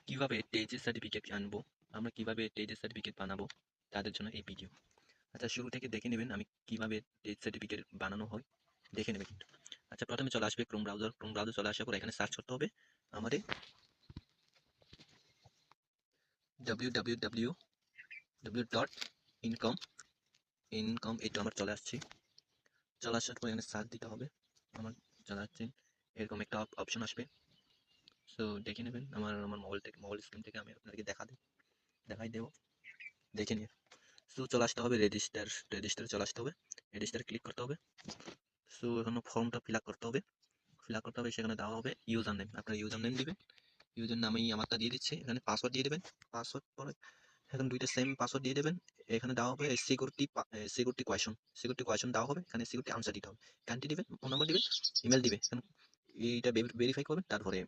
কিভাবে টেজের সার্টিফিকেট আনবো, আমরা কিভাবে টেজের সার্টিফিকেট বানাবো, তাদের জন্য এই ভিডিও। আচ্ছা, শুরু থেকে দেখে নেবেন আমি কিভাবে টেজ সার্টিফিকেট বানানো হয়, দেখে নেবেন কিন্তু। আচ্ছা, প্রথমে চলে আসবে ক্রোম ব্রাউজার চলে আসার পর এখানে সার্চ করতে হবে আমাদের www.income এইটা আমার চলে আসছে। চলে আসার পর এখানে সার্চ দিতে হবে। আমার চলে আসছে, এরকম একটা অপশন আসবে। সো দেখে নেবেন আমার মোবাইল স্ক্রিন থেকে আমি আপনাদেরকে দেখাই দেবো, দেখে নিয়ে। সো চলে আসতে হবে রেজিস্টার চলে আসতে হবে, রেজিস্টার ক্লিক করতে হবে। সো এখানে ফর্মটা ফিল আপ করতে হবে, সেখানে দেওয়া হবে ইউজার নেম, আপনার ইউজার নেম দিবেন। ইউজার নাম আমি আমারটা দিয়ে দিচ্ছি, এখানে পাসওয়ার্ড দিয়ে দেবেন। পাসওয়ার্ড পরে এখানে দুইটা সেম পাসওয়ার্ড দিয়ে দেবেন। এখানে দেওয়া হবে সিকিউরিটি কোয়েশন দেওয়া হবে, এখানে সিকিউরিটি আনসার দিতে হবে। কান্ট্রি দিবেন, ফোন নাম্বার দিবেন, ইমেল দিবেন। এইটা ভেরিফাই করবেন, তারপরে